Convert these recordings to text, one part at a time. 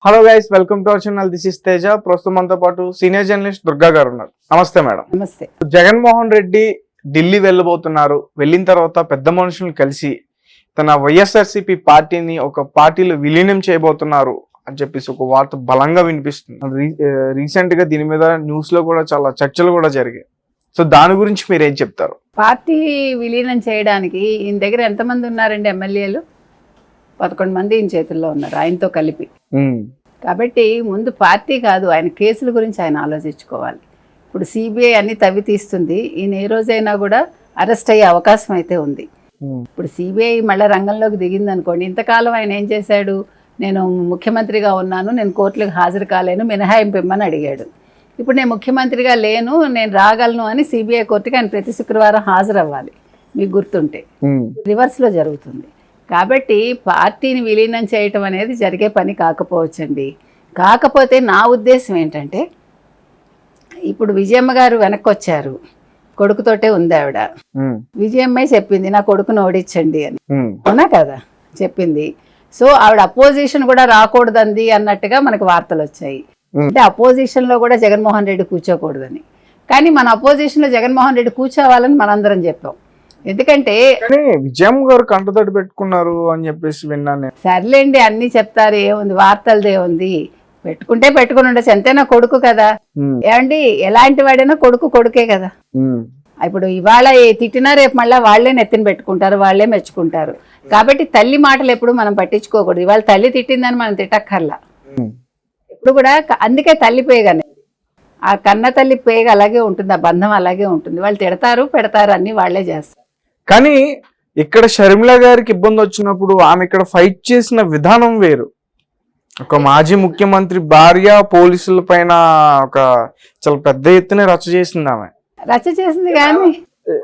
Hello guys, welcome to our channel. This is Teja. ప్రస్తుతం మనతో పాటు సీనియర్ జర్నలిస్ట్ దుర్గా గారు ఉన్నారు. నమస్తే మేడం. నమస్తే. జగన్మోహన్ రెడ్డి ఢిల్లీ వెళ్ళబోతున్నారు. వెళ్ళిన తర్వాత పెద్ద మనుషులను కలిసి తన వైఎస్ఆర్సీపీ పార్టీని ఒక పార్టీలో విలీనం చేయబోతున్నారు అని చెప్పేసి ఒక వార్త బలంగా వినిపిస్తుంది. రీసెంట్ గా దీని మీద న్యూస్ లో కూడా చాలా చర్చలు కూడా జరిగాయి. సో దాని గురించి మీరు ఏం చెప్తారు? పార్టీ విలీనం చేయడానికి ఈయన దగ్గర ఎంతమంది ఉన్నారండి? ఎమ్మెల్యేలు 11 మంది ఈయన చేతుల్లో ఉన్నారు, ఆయనతో కలిపి. కాబట్టి ముందు పార్టీ కాదు, ఆయన కేసుల గురించి ఆయన ఆలోచించుకోవాలి. ఇప్పుడు సిబిఐ అన్ని తవ్వి తీస్తుంది. ఈయన ఏ రోజైనా కూడా అరెస్ట్ అయ్యే అవకాశం అయితే ఉంది. ఇప్పుడు సిబిఐ మళ్ళీ రంగంలోకి దిగింది అనుకోండి. ఇంతకాలం ఆయన ఏం చేశాడు? నేను ముఖ్యమంత్రిగా ఉన్నాను, నేను కోర్టులకు హాజరు కాలేను, మినహాయింపు ఇమ్మని అడిగాడు. ఇప్పుడు నేను ముఖ్యమంత్రిగా లేను, నేను రాగలను అని సిబిఐ కోర్టుకి ఆయన ప్రతి శుక్రవారం హాజరు అవ్వాలి. మీకు గుర్తుంటే రివర్స్లో జరుగుతుంది. కాబట్టి పార్టీని విలీనం చేయటం అనేది జరిగే పని కాకపోవచ్చండి. కాకపోతే నా ఉద్దేశం ఏంటంటే, ఇప్పుడు విజయమ్మ గారు వెనక్కి వచ్చారు, కొడుకుతోటే ఉంది ఆవిడ. విజయమ్మే చెప్పింది నా కొడుకును ఓడించండి అని, అవునా కదా చెప్పింది. సో ఆవిడ అపోజిషన్ కూడా రాకూడదంది అన్నట్టుగా మనకు వార్తలు వచ్చాయి. అంటే అపోజిషన్ లో కూడా జగన్మోహన్ రెడ్డి కూర్చోకూడదని. కానీ మన అపోజిషన్ లో జగన్మోహన్ రెడ్డి కూర్చోవాలని మనందరం చెప్పాం. ఎందుకంటే విజయమ్మ గారు కంటతడి పెట్టుకున్నారు అని చెప్పేసి విన్నాను. సర్లేండి, అన్ని చెప్తారు, ఏముంది వార్తలది ఏముంది, పెట్టుకుంటే పెట్టుకుని ఉండొచ్చు, అంతేనా? కొడుకు కదా ఏమండి, ఎలాంటి వాడైనా కొడుకు కొడుకే కదా. ఇప్పుడు ఇవాళ తిట్టినా రేపు మళ్ళీ వాళ్లే నెత్తిన పెట్టుకుంటారు, వాళ్లే మెచ్చుకుంటారు. కాబట్టి తల్లి మాటలు ఎప్పుడు మనం పట్టించుకోకూడదు. ఇవాళ తల్లి తిట్టిందని మనం తిట్టక్కర్లా. ఇప్పుడు కూడా అందుకే తల్లి పేగనే, ఆ కన్న తల్లి పేగ అలాగే ఉంటుంది, ఆ బంధం అలాగే ఉంటుంది. వాళ్ళు తిడతారు పెడతారు అన్ని వాళ్లే చేస్తారు. కానీ ఇక్కడ షర్మిల గారికి ఇబ్బంది వచ్చినప్పుడు ఆమె ఇక్కడ ఫైట్ చేసిన విధానం వేరు. ఒక మాజీ ముఖ్యమంత్రి భార్య పోలీసుల పైన ఒక చాలా పెద్ద ఎత్తున రచ్చ చేసింది. ఆమె రచ్చ చేసింది కానీ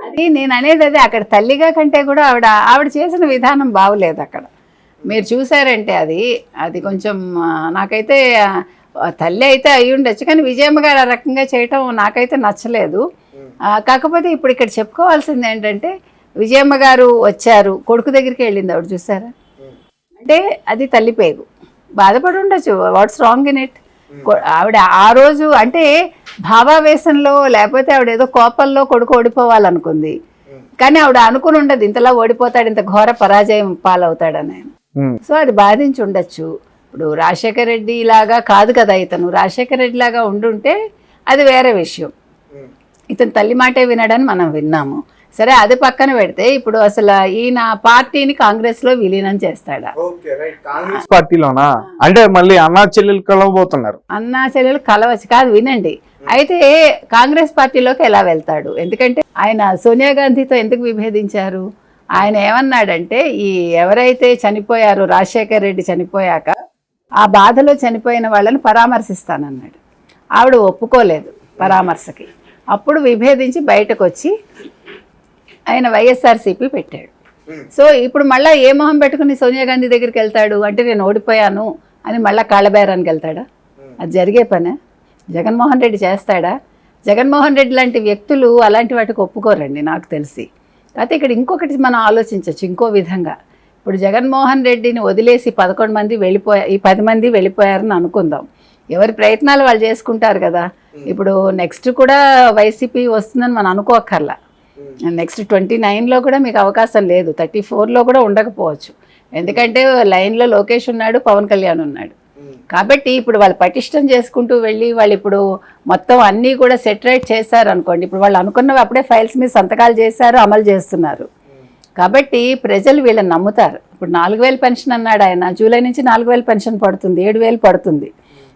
అది నేను అనేది అదే, అక్కడ తల్లిగా కంటే కూడా ఆవిడ చేసిన విధానం బాగులేదు. అక్కడ మీరు చూసారంటే అది కొంచెం నాకైతే తల్లి అయితే అయి ఉండొచ్చు, కానీ విజయమ్మ గారు ఆ రకంగా చేయటం నాకైతే నచ్చలేదు. కాకపోతే ఇప్పుడు ఇక్కడ చెప్పుకోవాల్సింది ఏంటంటే, విజయమ్మ గారు వచ్చారు, కొడుకు దగ్గరికి వెళ్ళింది ఆవిడ, చూసారా? అంటే అది తల్లి పేగు, బాధపడి ఉండొచ్చు. What's wrong in it? ఆవిడ ఆ రోజు అంటే భావావేశంలో లేకపోతే ఆవిడ ఏదో కోపంలో కొడుకు ఓడిపోవాలనుకుంది. కానీ ఆవిడ అనుకుని ఉండదు ఇంతలా ఓడిపోతాడు, ఇంత ఘోర పరాజయం పాలవుతాడని ఆయన. సో అది బాధించి ఉండొచ్చు. ఇప్పుడు రాజశేఖర రెడ్డి లాగా కాదు కదా ఇతను, రాజశేఖర రెడ్డి లాగా ఉండుంటే అది వేరే విషయం. ఇతను తల్లి మాటే వినడని మనం విన్నాము. సరే, అది పక్కన పెడితే ఇప్పుడు అసలు ఈయన పార్టీని కాంగ్రెస్ లో విలీనం చేస్తాడా? పార్టీలోనా అంటే మళ్ళీ అన్నా చెల్లెలు కలవబోతున్నారు. అన్నా చెల్లెలు కలవచ్చు కాదు, వినండి. అయితే కాంగ్రెస్ పార్టీలోకి ఎలా వెళ్తాడు? ఎందుకంటే ఆయన సోనియా గాంధీతో ఎందుకు విభేదించారు? ఆయన ఏమన్నాడంటే, ఈ ఎవరైతే చనిపోయారో రాజశేఖర్ రెడ్డి చనిపోయాక ఆ బాధలో చనిపోయిన వాళ్ళని పరామర్శిస్తానన్నాడు. ఆవిడ ఒప్పుకోలేదు పరామర్శకి. అప్పుడు విభేదించి బయటకు వచ్చి ఆయన వైఎస్ఆర్సీపీ పెట్టాడు. సో ఇప్పుడు మళ్ళీ ఏ మొహం పెట్టుకుని సోనియా గాంధీ దగ్గరికి వెళ్తాడు? అంటే నేను ఓడిపోయాను అని మళ్ళీ కాళ్ళబేరానికి వెళ్తాడా? అది జరిగే పనే? జగన్మోహన్ రెడ్డి చేస్తాడా? జగన్మోహన్ రెడ్డి లాంటి వ్యక్తులు అలాంటి వాటికి ఒప్పుకోరండి నాకు తెలిసి. అయితే ఇక్కడ ఇంకొకటి మనం ఆలోచించవచ్చు ఇంకో విధంగా. ఇప్పుడు జగన్మోహన్ రెడ్డిని వదిలేసి 11 మంది ఈ 10 మంది వెళ్ళిపోయారని అనుకుందాం. ఎవరి ప్రయత్నాలు వాళ్ళు చేసుకుంటారు కదా. ఇప్పుడు నెక్స్ట్ కూడా వైసీపీ వస్తుందని మనం అనుకోక్కర్లా. నెక్స్ట్ 29లో కూడా మీకు అవకాశం లేదు, 34లో కూడా ఉండకపోవచ్చు. ఎందుకంటే లైన్లో లోకేష్ ఉన్నాడు, పవన్ కళ్యాణ్ ఉన్నాడు. కాబట్టి ఇప్పుడు వాళ్ళు పటిష్టం చేసుకుంటూ వెళ్ళి వాళ్ళు ఇప్పుడు మొత్తం అన్నీ కూడా సెటరేట్ చేశారు అనుకోండి. ఇప్పుడు వాళ్ళు అనుకున్నవి అప్పుడే ఫైల్స్ మీద సంతకాలు చేశారు, అమలు చేస్తున్నారు. కాబట్టి ప్రజలు వీళ్ళని నమ్ముతారు. ఇప్పుడు 4000 పెన్షన్ అన్నాడు ఆయన, జూలై నుంచి 4000 పెన్షన్ పడుతుంది, 7000 పడుతుంది,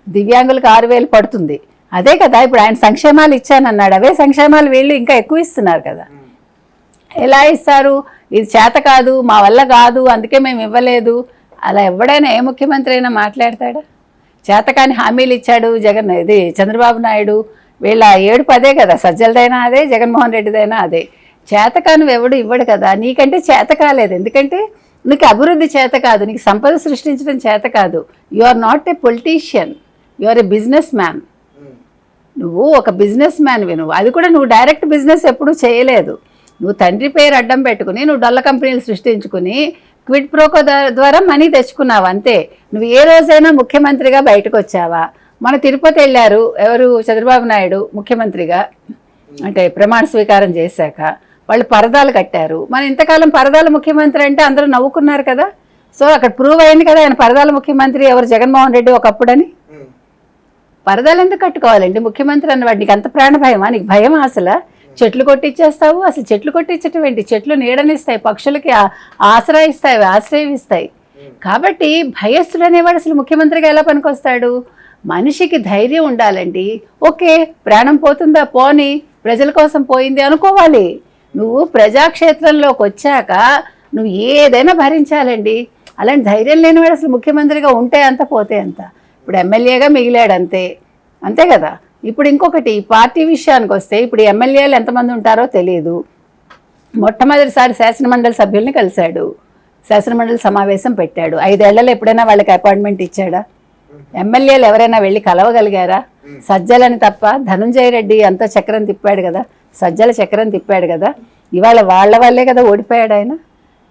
దివ్యాంగులకు 6000 పడుతుంది. అదే కదా ఇప్పుడు ఆయన సంక్షేమాలు ఇచ్చానన్నాడు. అవే సంక్షేమాలు వీళ్ళు ఇంకా ఎక్కువ ఇస్తున్నారు కదా. ఎలా ఇస్తారు? ఇది చేత కాదు, మా వల్ల కాదు, అందుకే మేము ఇవ్వలేదు. అలా ఎవడైనా ఏ ముఖ్యమంత్రి అయినా మాట్లాడతాడా? చేతకాని హామీలు ఇచ్చాడు చంద్రబాబు నాయుడు. వీళ్ళ ఏడుపు అదే కదా, సజ్జలదైనా అదే, జగన్మోహన్ రెడ్డిదైనా అదే. చేతకాని ఎవడు ఇవ్వడు కదా. నీకంటే చేత కాలేదు, ఎందుకంటే నీకు అభివృద్ధి చేత కాదు, నీకు సంపద సృష్టించడం చేత కాదు. You are not a politician, you are a businessman. నువ్వు ఒక బిజినెస్ మ్యాన్వి. అది కూడా నువ్వు డైరెక్ట్ బిజినెస్ ఎప్పుడూ చేయలేదు. నువ్వు తండ్రి పేరు అడ్డం పెట్టుకుని నువ్వు డొల్ల కంపెనీలు సృష్టించుకుని క్విడ్ ప్రోకో ద్వారా మనీ తెచ్చుకున్నావు అంతే. నువ్వు ఏ రోజైనా ముఖ్యమంత్రిగా బయటకు వచ్చావా? మన తిరుపతి వెళ్ళారు ఎవరు, చంద్రబాబు నాయుడు ముఖ్యమంత్రిగా, అంటే ప్రమాణ స్వీకారం చేశాక వాళ్ళు పరదాలు కట్టారు. మన ఇంతకాలం పరదాల ముఖ్యమంత్రి అంటే అందరూ నవ్వుకున్నారు కదా. సో అక్కడ ప్రూవ్ అయింది కదా ఆయన పరదాల ముఖ్యమంత్రి ఎవరు, జగన్మోహన్ రెడ్డి ఒకప్పుడని. పరదాలు ఎందుకు కట్టుకోవాలండి ముఖ్యమంత్రి అన్నవాడు? నీకు అంత ప్రాణ భయమా? నీకు భయమా అసలు? చెట్లు కొట్టించేస్తావు. అసలు చెట్లు కొట్టించటం ఏంటి? చెట్లు నీడనిస్తాయి, పక్షులకి ఆసరా ఇస్తాయి, ఆశ్రయం ఇస్తాయి. కాబట్టి భయస్థుడు అనేవాడు అసలు ముఖ్యమంత్రిగా ఎలా పనికొస్తాడు? మనిషికి ధైర్యం ఉండాలండి. ఓకే, ప్రాణం పోతుందా, పోని, ప్రజల కోసం పోయింది అనుకోవాలి. నువ్వు ప్రజాక్షేత్రంలోకి వచ్చాక నువ్వు ఏదైనా భరించాలండి. అలాంటి ధైర్యం లేనివాడు అసలు ముఖ్యమంత్రిగా ఉంటే అంత, పోతే అంత. ఇప్పుడు ఎమ్మెల్యేగా మిగిలాడు అంతే, అంతే కదా. ఇప్పుడు ఇంకొకటి పార్టీ విషయానికి వస్తే, ఇప్పుడు ఎమ్మెల్యేలు ఎంతమంది ఉంటారో తెలియదు. మొట్టమొదటిసారి శాసనమండలి సభ్యుల్ని కలిశాడు, శాసనమండలి సమావేశం పెట్టాడు. 5 ఏళ్లలో ఎప్పుడైనా వాళ్ళకి అపాయింట్మెంట్ ఇచ్చాడా? ఎమ్మెల్యేలు ఎవరైనా వెళ్ళి కలవగలిగారా? సజ్జలని తప్ప. ధనుంజయ రెడ్డి అంతా చక్రం తిప్పాడు కదా, సజ్జల చక్రం తిప్పాడు కదా. ఇవాళ వాళ్ళ వల్లే కదా ఓడిపోయాడు ఆయన.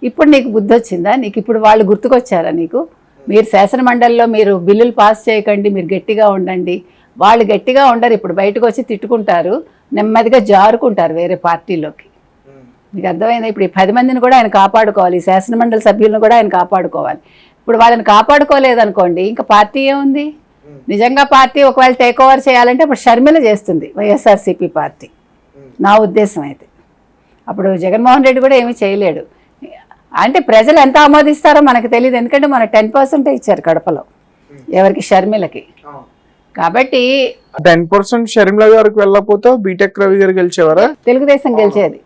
ఇప్పుడు నీకు బుద్ధి వచ్చిందా? నీకు ఇప్పుడు వాళ్ళు గుర్తుకొచ్చారా నీకు? మీరు శాసనమండలిలో మీరు బిల్లులు పాస్ చేయకండి, మీరు గట్టిగా ఉండండి. వాళ్ళు గట్టిగా ఉండరు, ఇప్పుడు బయటకు వచ్చి తిట్టుకుంటారు, నెమ్మదిగా జారుకుంటారు వేరే పార్టీలోకి. మీకు అర్థమైందా? ఇప్పుడు ఈ 10 మందిని కూడా ఆయన కాపాడుకోవాలి, ఈ శాసనమండలి సభ్యులను కూడా ఆయన కాపాడుకోవాలి. ఇప్పుడు వాళ్ళని కాపాడుకోలేదనుకోండి, ఇంకా పార్టీ ఏముంది? నిజంగా పార్టీ ఒకవేళ టేక్ ఓవర్ చేయాలంటే అప్పుడు షర్మిల చేస్తుంది, వైఎస్ఆర్సీపీ పార్టీ, నా ఉద్దేశం అయితే. అప్పుడు జగన్మోహన్ రెడ్డి కూడా ఏమీ చేయలేడు. అంటే ప్రజలు ఎంత ఆమోదిస్తారో మనకు తెలియదు, ఎందుకంటే మన 10% ఇచ్చారు కడపలో ఎవరికి, షర్మిలకి. కాబట్టి 10% షర్మిల గారికి వెళ్ళకపోతే బీటెక్ రవి గారు గెలిచేవారా? తెలుగుదేశం గెలిచేది.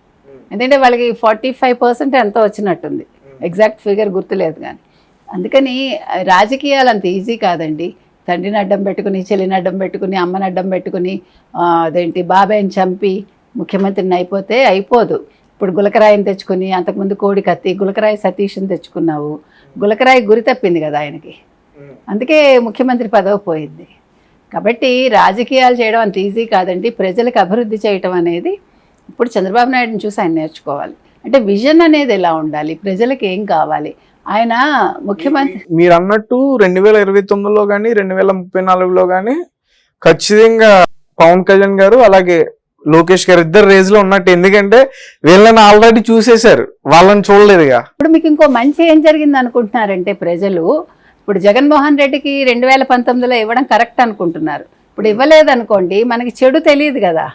ఎందుకంటే వాళ్ళకి 45% ఎంతో వచ్చినట్టుంది, ఎగ్జాక్ట్ ఫిగర్ గుర్తులేదు కానీ. అందుకని రాజకీయాలు అంత ఈజీ కాదండి. తండ్రిని అడ్డం పెట్టుకుని, చెల్లిని అడ్డం పెట్టుకుని, అమ్మని అడ్డం పెట్టుకుని, అదేంటి బాబాయిని చంపి ముఖ్యమంత్రిని అయిపోదు. ఇప్పుడు గులకరాయిని తెచ్చుకుని, అంతకుముందు కోడి కత్తి, గులకరాయి సతీష్ని తెచ్చుకున్నావు. గులకరాయి గురి తప్పింది కదా ఆయనకి, అందుకే ముఖ్యమంత్రి పదవి పోయింది. కాబట్టి రాజకీయాలు చేయడం అంత ఈజీ కాదండి. ప్రజలకు అభివృద్ధి చేయటం అనేది ఇప్పుడు చంద్రబాబు నాయుడుని చూసి ఆయన నేర్చుకోవాలి. అంటే విజన్ అనేది ఎలా ఉండాలి, ప్రజలకు ఏం కావాలి. ఆయన ముఖ్యమంత్రి మీరు అన్నట్టు 2029లో కానీ 2034లో కానీ ఖచ్చితంగా పవన్ కళ్యాణ్ గారు అలాగే లోకేష్ గారు ఇద్దరు రేజ్ లో ఉన్నట్టు. ఎందుకంటే వీళ్ళని ఆల్రెడీ చూసేశారు, వాళ్ళని చూడలేదుగా. ఇప్పుడు మీకు ఇంకో మంచి ఏం జరిగింది అనుకుంటున్నారంటే ప్రజలు, ఇప్పుడు జగన్మోహన్ రెడ్డికి 2019లో ఇవ్వడం కరెక్ట్ అనుకుంటున్నారు. ఇప్పుడు ఇవ్వలేదనుకోండి, మనకి చెడు తెలియదు కదా.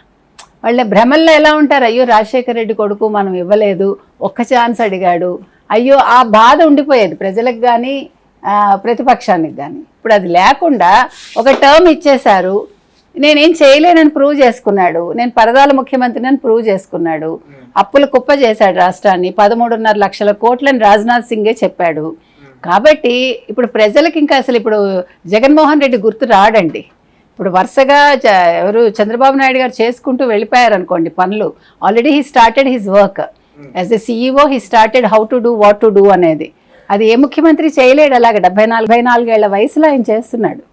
వాళ్ళ భ్రమల్లో ఎలా ఉంటారు, అయ్యో రాజశేఖర రెడ్డి కొడుకు మనం ఇవ్వలేదు, ఒక్క ఛాన్స్ అడిగాడు, అయ్యో ఆ బాధ ఉండిపోయేది ప్రజలకు కానీ ప్రతిపక్షానికి కానీ. ఇప్పుడు అది లేకుండా ఒక టర్మ్ ఇచ్చేశారు, నేనేం చేయలేనని ప్రూవ్ చేసుకున్నాడు, నేను పరదాల ముఖ్యమంత్రిని అని ప్రూవ్ చేసుకున్నాడు. అప్పులు కుప్ప చేశాడు రాష్ట్రాన్ని, 13.5 లక్షల కోట్లని రాజ్నాథ్ సింగే చెప్పాడు. కాబట్టి ఇప్పుడు ప్రజలకి ఇంకా అసలు ఇప్పుడు జగన్మోహన్ రెడ్డి గుర్తు రాడండి. ఇప్పుడు వరుసగా ఎవరు చంద్రబాబు నాయుడు గారు చేసుకుంటూ వెళ్ళిపోయారు అనుకోండి పనులు. Already he started his work as a CEO, he started how to do, what to do అనేది. అది ఏ ముఖ్యమంత్రి చేయలేడు. అలాగే 74 ఏళ్ల వయసులో ఆయన చేస్తున్నాడు.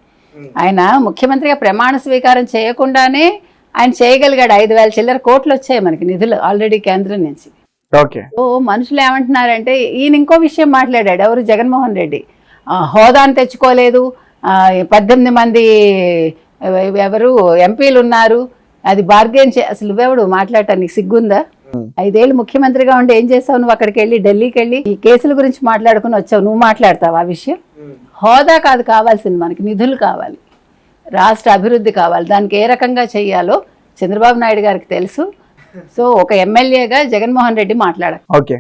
ఆయన ముఖ్యమంత్రిగా ప్రమాణ స్వీకారం చేయకుండానే ఆయన చేయగలిగాడు. 5,000 చిల్లర కోట్లు వచ్చాయి మనకి నిధులు ఆల్రెడీ కేంద్రం నుంచి. ఓకే. సో మనుషులు ఏమంటున్నారంటే, ఈయన ఇంకో విషయం మాట్లాడాడు, ఎవరు జగన్మోహన్ రెడ్డి హోదాను తెచ్చుకోలేదు, 18 మంది ఎవరు ఎంపీలు ఉన్నారు, అది బార్గెన్ అసలు నువ్వెవడు మాట్లాడటానికి సిగ్గుందా? 5 ఏళ్ళు ముఖ్యమంత్రిగా ఉండి ఏం చేసావు నువ్వు? అక్కడికి వెళ్ళి ఢిల్లీకి వెళ్ళి ఈ కేసుల గురించి మాట్లాడుకుని వచ్చావు, నువ్వు మాట్లాడతావు ఆ విషయం? హోదా కాదు కావాల్సింది, మనకి నిధులు కావాలి, రాష్ట్ర అభివృద్ధి కావాలి. దానికి ఏ రకంగా చెయ్యాలో చంద్రబాబు నాయుడు గారికి తెలుసు. సో ఒక ఎమ్మెల్యేగా జగన్మోహన్ రెడ్డి మాట్లాడాలి. ఓకే.